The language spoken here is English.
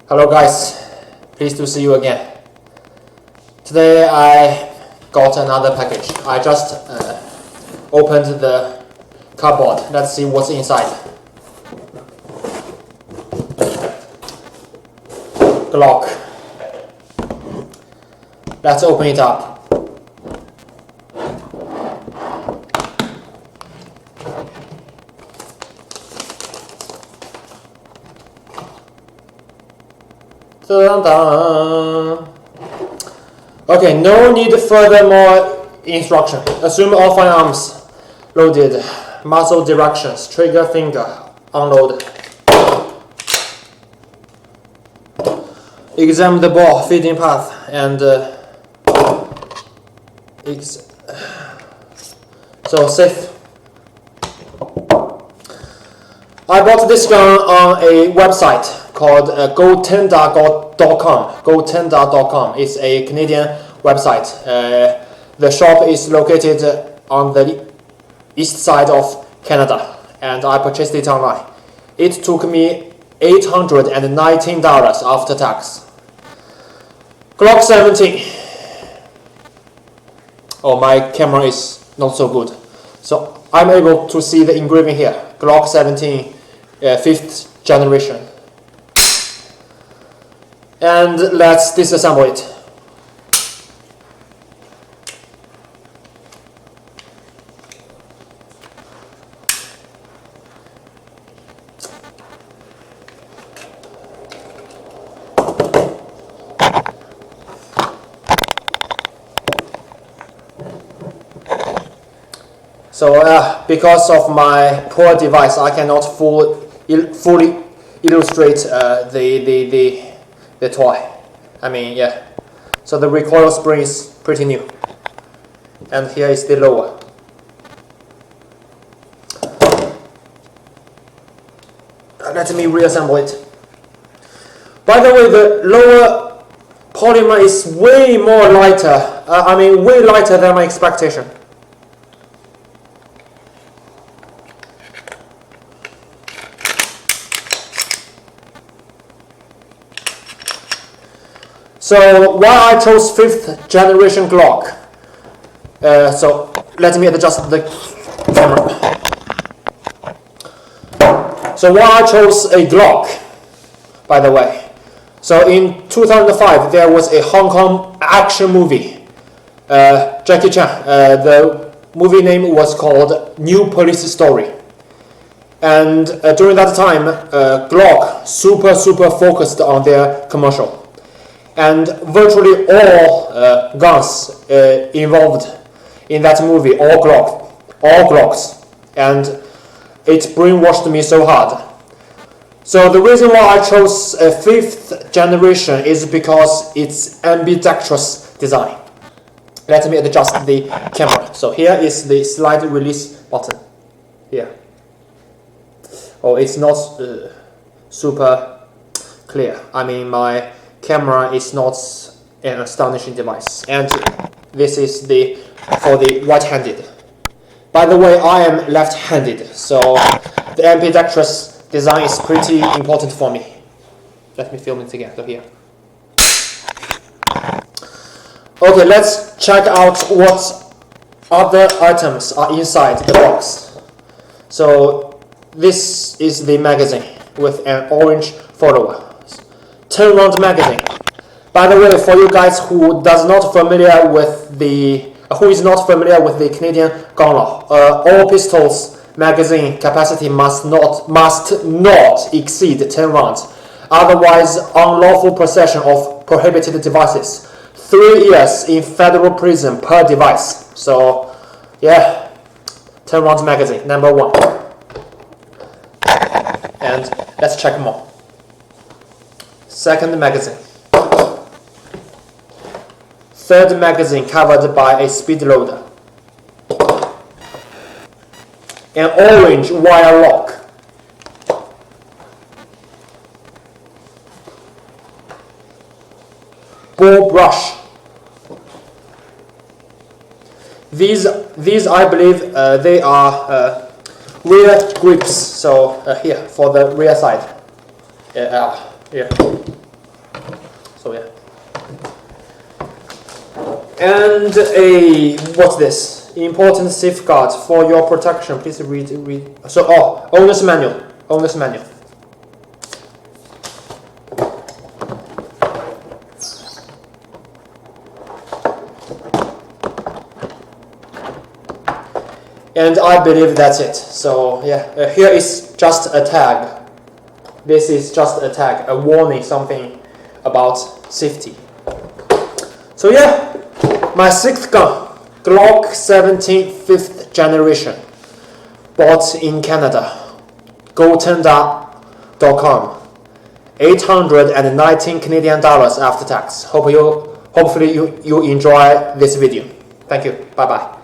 Hello guys, pleased to see you again. Today I got another package. I just opened the cardboard. Let's see what's inside. Glock. Let's open it up. Okay, no need furthermore instruction. Assume all firearms loaded. Muzzle directions. Trigger finger. Unload. Examine the ball feeding path and so safe. I bought this gun on a website called gotenda.com. Gotenda.com is a Canadian website. The shop is located on the east side of Canada, and I purchased it online. It took me $819 after tax. Glock 17. Oh, my camera is not so good, so I'm able to see the engraving here. Glock 17, 5th generation. And let's disassemble it. So because of my poor device, I cannot fully illustrate the toy. I mean, yeah. So the recoil spring is pretty new. And here is the lower. Let me reassemble it. By the way, the lower polymer is way more lighter. Way lighter than my expectation. So why I chose 5th generation Glock? So let me adjust the camera. So why I chose a Glock, by the way. So in 2005 there was a Hong Kong action movie, Jackie Chan. The movie name was called New Police Story. And during that time, Glock super focused on their commercial. And virtually all guns involved in that movie, all Glocks, and it brainwashed me so hard. So the reason why I chose a 5th generation is because it's ambidextrous design. Let me adjust the camera. So here is the slide release button. Here. Oh, it's not super clear. My camera is not an astonishing device, and this is for the right-handed. By the way, I am left-handed, so the ambidextrous design is pretty important for me. Let me film it again. So here. Okay, let's check out what other items are inside the box. So this is the magazine with an orange follower. 10-round magazine. By the way, for you guys who is not familiar with the Canadian gun law, all pistols magazine capacity must not exceed 10 rounds. Otherwise, unlawful possession of prohibited devices. 3 years in federal prison per device. So, yeah, 10 rounds magazine, number 1. And let's check more. Second magazine. Third magazine covered by a speed loader. An orange wire lock. Ball brush. These I believe they are rear grips. So here for the rear side. Yeah. So yeah. And what's this? Important safeguards for your protection. Please read. So owner's manual. Owner's manual. And I believe that's it. So yeah, here is just a tag. This is just a tag, a warning, something about safety. So yeah, my 6th gun, Glock 17 5th generation, bought in Canada, gotenda.com, 819 Canadian dollars after tax. Hopefully you enjoy this video. Thank you. Bye bye.